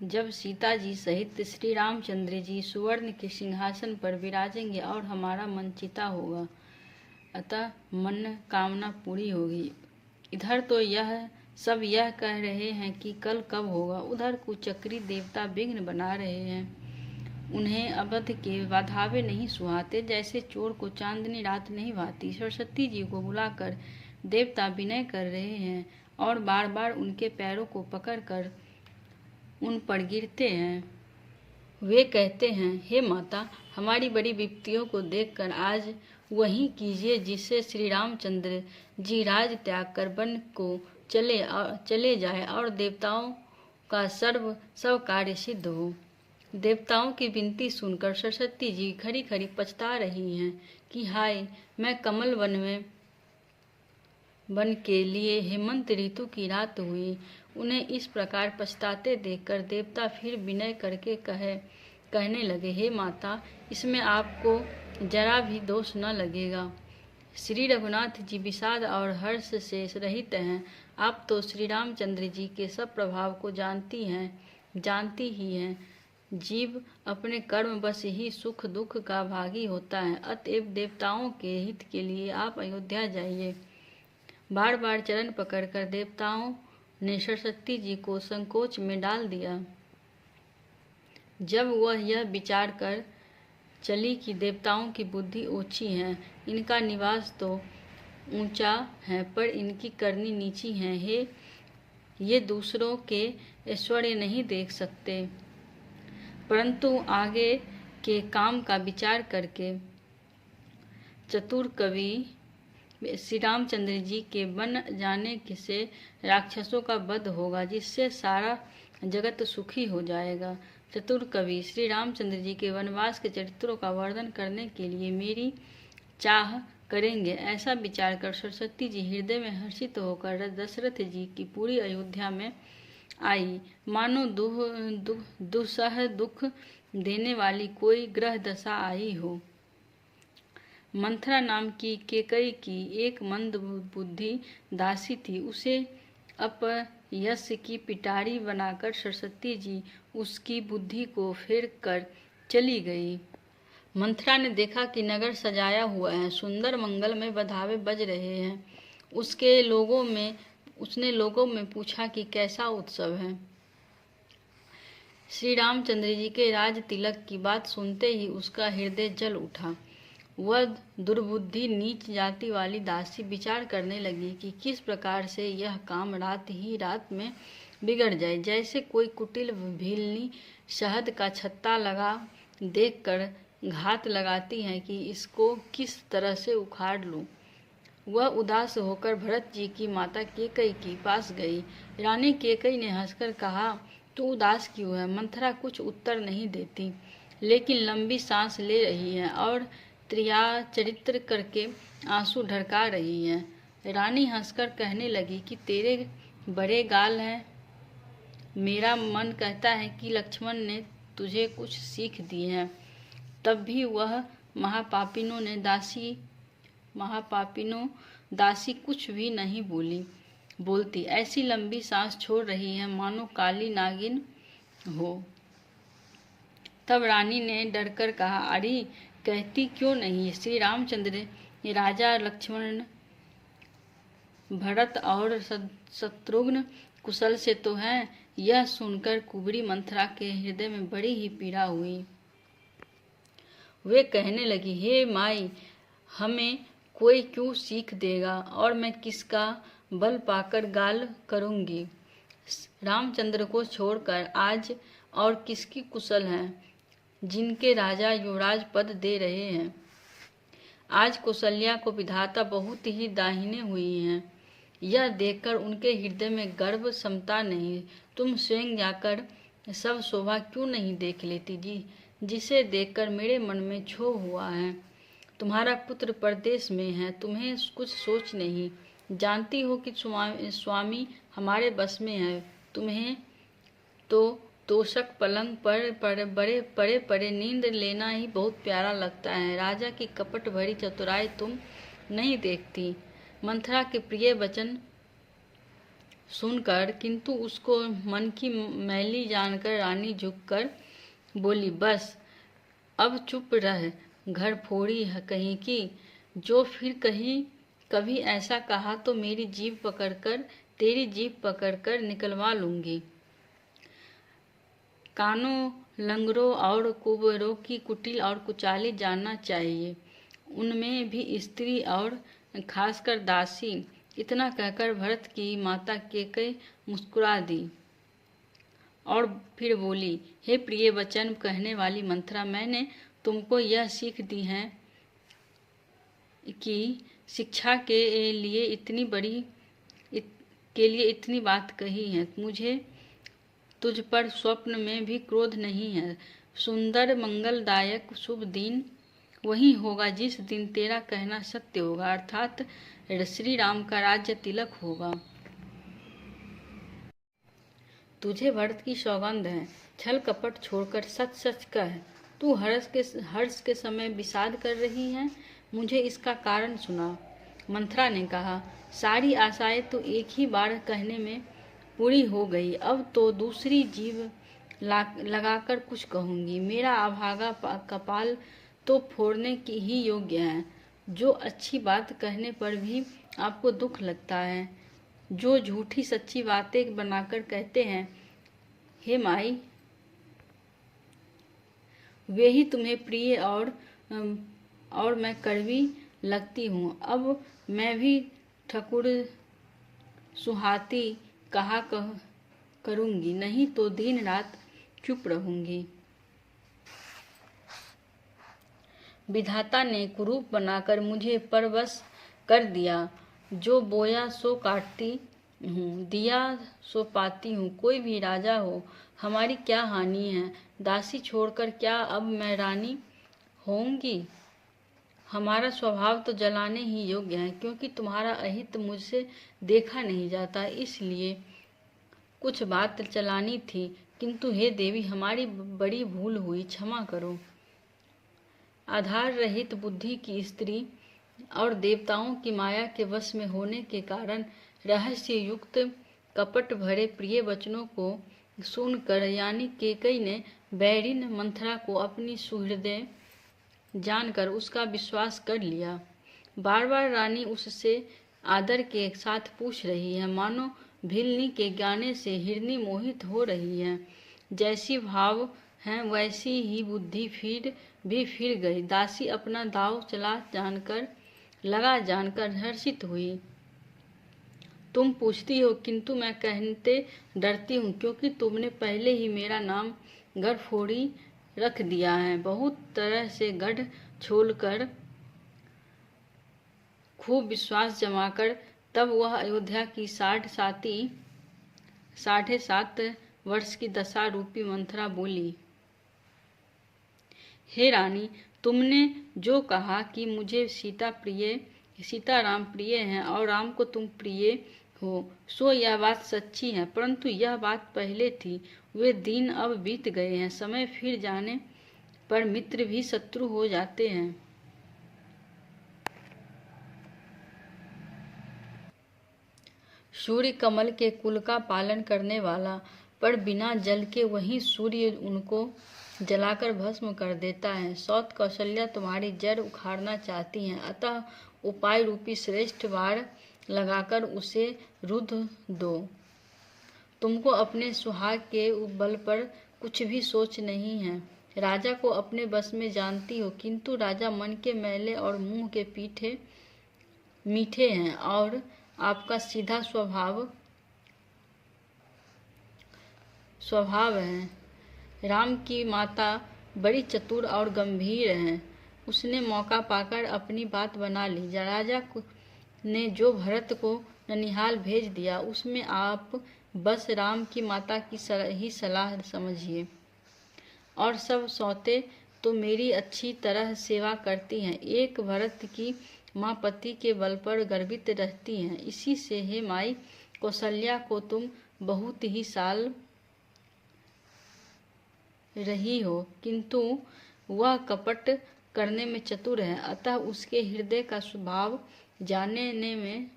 जब सीता जी सहित श्री रामचंद्र जी सुवर्ण के सिंहासन पर विराजेंगे और हमारा मन चिता होगा, अतः मन कामना पूरी होगी। इधर तो यह कह रहे हैं कि कल कब होगा, उधर कुचक्री देवता विघ्न बना रहे हैं। उन्हें अवध के बाधावे नहीं सुहाते, जैसे चोर को चांदनी रात नहीं भाती। सरस्वती जी को बुलाकर देवता विनय कर रहे हैं और बार बार उनके पैरों को पकड़कर उन पर गिरते हैं। वे कहते हैं, हे माता, हमारी बड़ी विपत्तियों को देखकर आज वही कीजिए जिससे श्री रामचंद्र जी राज त्याग कर वन को चले जाए और देवताओं का सब कार्य सिद्ध हो। देवताओं की विनती सुनकर सरस्वती जी खड़ी खड़ी पछता रही हैं कि हाय, मैं कमल वन के लिए हेमंत ऋतु की रात हुई। उन्हें इस प्रकार पछताते देखकर देवता फिर विनय करके कहने लगे, हे माता, इसमें आपको जरा भी दोष न लगेगा। श्री रघुनाथ जी विषाद और हर्ष से रहित हैं। आप तो श्री रामचंद्र जी के सब प्रभाव को जानती ही हैं। जीव अपने कर्म बस ही सुख दुख का भागी होता है, अतएव देवताओं के हित के लिए आप अयोध्या जाइए। बार बार चरण पकड़कर देवताओं ने सरस्वती जी को संकोच में डाल दिया। जब वह यह विचार कर चली कि देवताओं की बुद्धि ओछी है, इनका निवास तो ऊंचा है पर इनकी करनी नीची है, ये दूसरों के ऐश्वर्य नहीं देख सकते, परंतु आगे के काम का विचार करके चतुर कवि श्री रामचंद्र जी के बन जाने से राक्षसों का वध होगा, जिससे सारा जगत सुखी हो जाएगा। चतुर कवि श्री रामचंद्र जी के वनवास के चरित्रों का वर्णन करने के लिए मेरी चाह करेंगे। ऐसा विचार कर सरस्वती जी हृदय में हर्षित होकर दशरथ जी की पूरी अयोध्या में आई, मानो दुस्सह दुख देने वाली कोई ग्रह दशा आई हो। मंथरा नाम की केकई की एक मंद बुद्धि दासी थी। उसे अपयश की पिटारी बनाकर सरस्वती जी उसकी बुद्धि को फेर कर चली गई। मंथरा ने देखा कि नगर सजाया हुआ है, सुंदर मंगलमय बधावे बज रहे हैं। उसने लोगों में पूछा कि कैसा उत्सव है। श्री रामचंद्र जी के राज तिलक की बात सुनते ही उसका हृदय जल उठा। वह दुर्बुद्धि नीच जाति वाली दासी विचार करने लगी कि किस प्रकार से यह काम रात में बिगड़ जाए। जैसे कोई कुटिल भीलनी शहद का छत्ता लगा देखकर घात लगाती है कि इसको किस तरह से उखाड़ लूं। वह उदास होकर भरत जी की माता केकई के पास गई। रानी केकई ने हंसकर कहा, तू उदास क्यों है? मंथरा कुछ उत्तर नहीं देती, लेकिन लंबी सांस ले रही है और त्रियाचरित्र करके आंसू ढरका रही है। रानी हंसकर कहने लगी कि तेरे बड़े गाल हैं, मेरा मन कहता है कि लक्ष्मण ने तुझे कुछ सीख दी है। तब भी वह महापापिनों दासी कुछ भी नहीं बोलती, ऐसी लंबी सांस छोड़ रही है मानो काली नागिन हो। तब रानी ने डरकर कहा, अरे कहती क्यों नहीं? श्री रामचंद्र, राजा लक्ष्मण, भरत और शत्रुघ्न कुशल से तो हैं। यह सुनकर कुबड़ी मंथरा के हृदय में बड़ी ही पीड़ा हुई। वे कहने लगी, हे माई, हमें कोई क्यों सीख देगा और मैं किसका बल पाकर गाल करूंगी? रामचंद्र को छोड़कर आज और किसकी कुशल हैं जिनके राजा युवराज पद दे रहे हैं? आज कौशल्या को विधाता बहुत ही दाहिने हुई हैं। यह देखकर उनके हृदय में गर्व समता नहीं। तुम स्वयं जाकर सब शोभा क्यों नहीं देख लेती जी, जिसे देखकर मेरे मन में क्षोभ हुआ है। तुम्हारा पुत्र परदेश में है, तुम्हें कुछ सोच नहीं। जानती हो कि स्वामी हमारे बस में है। तुम्हें तो तोषक पलंग पर बड़े पड़े नींद लेना ही बहुत प्यारा लगता है। राजा की कपट भरी चतुराई तुम नहीं देखती। मंथरा के प्रिय वचन सुनकर, किंतु उसको मन की मैली जानकर रानी झुककर बोली, बस अब चुप रह, घर फोड़ी है कहीं की। जो फिर कहीं कभी ऐसा कहा तो तेरी जीभ पकड़कर निकलवा लूंगी। कानों, लंगड़ों और कुंवरों की कुटिल और कुचाली जानना चाहिए, उनमें भी स्त्री और खासकर दासी। इतना कहकर भरत की माता कैकेयी मुस्कुरा दी और फिर बोली, हे प्रिय वचन कहने वाली मंथरा, मैंने तुमको यह सीख दी है कि शिक्षा के लिए इतनी बात कही है। मुझे तुझ पर स्वप्न में भी क्रोध नहीं है। सुंदर मंगलदायक शुभ दिन वही होगा जिस दिन तेरा कहना सत्य होगा, अर्थात श्री राम का राज्य तिलक होगा। तुझे भरत की सौगंध है, छल कपट छोड़कर सच सच कह। तू हर्ष के समय विषाद कर रही है, मुझे इसका कारण सुना। मंथरा ने कहा, सारी आशाएं तो एक ही बार कहने में पूरी हो गई, अब तो दूसरी जीभ लगाकर कुछ कहूंगी। मेरा अभागा कपाल तो फोड़ने की ही योग्य है। जो अच्छी बात कहने पर भी आपको दुख लगता है, जो झूठी सच्ची बातें बनाकर कहते हैं, हे माई, वे ही तुम्हें प्रिय और मैं कड़वी लगती हूँ। अब मैं भी ठकुर सुहाती कहा करूँगी, नहीं तो दिन रात चुप रहूँगी। विधाता ने कुरूप बनाकर मुझे परवश कर दिया। जो बोया सो काटती हूँ, दिया सो पाती हूँ। कोई भी राजा हो, हमारी क्या हानि है। दासी छोड़कर क्या अब मैं रानी होऊंगी। हमारा स्वभाव तो जलाने ही योग्य है, क्योंकि तुम्हारा अहित मुझसे देखा नहीं जाता, इसलिए कुछ बात चलानी थी। किंतु हे देवी, हमारी बड़ी भूल हुई, क्षमा करो। आधार रहित बुद्धि की स्त्री और देवताओं की माया के वश में होने के कारण रहस्य युक्त कपट भरे प्रिय वचनों को सुनकर यानी कैकेयी ने बैरिन मंथरा को अपनी सुहृदय जानकर उसका विश्वास कर लिया। बार बार रानी उससे आदर के साथ पूछ रही है, मानो भिलनी के गाने से हिरनी मोहित हो रही है। जैसी भाव हैं वैसी ही बुद्धि फिर गई। दासी अपना दाव लगा जानकर हर्षित हुई। तुम पूछती हो, किंतु मैं कहते डरती हूँ, क्योंकि तुमने पहले ही मेरा नाम गढ़फोड़ी रख दिया है। बहुत तरह से गढ़ छोलकर खूब विश्वास जमाकर तब वह अयोध्या की 7.5 वर्ष की दशा रूपी मंथरा बोली, हे रानी, तुमने जो कहा कि मुझे सीता राम प्रिय हैं और राम को तुम प्रिय हो, सो यह बात सच्ची है, परंतु यह बात पहले थी। वे दिन अब बीत गए हैं। समय फिर जाने पर मित्र भी शत्रु हो जाते हैं। सूर्य कमल के कुल का पालन करने वाला, पर बिना जल के वही सूर्य उनको जलाकर भस्म कर देता है। सौत कौशल्या तुम्हारी जड़ उखाड़ना चाहती हैं, अतः उपाय रूपी श्रेष्ठ वार लगाकर उसे रुद्ध दो। तुमको अपने सुहाग के बल पर कुछ भी सोच नहीं है। राजा को अपने बस में जानती हो, किंतु राजा मन के मैले और मुंह के मीठे हैं, और आपका सीधा स्वभाव है। राम की माता बड़ी चतुर और गंभीर हैं। उसने मौका पाकर अपनी बात बना ली। राजा ने जो भरत को ननिहाल भेज दिया, उसमें आप बस राम की माता की ही सलाह समझिए, और सब सौतें तो मेरी अच्छी तरह सेवा करती हैं। एक भरत की माँ पति के बल पर गर्वित रहती हैं। इसी से हे माई कौशल्या को तुम बहुत ही साल रही हो, किंतु वह कपट करने में चतुर है, अतः उसके हृदय का स्वभाव जानने में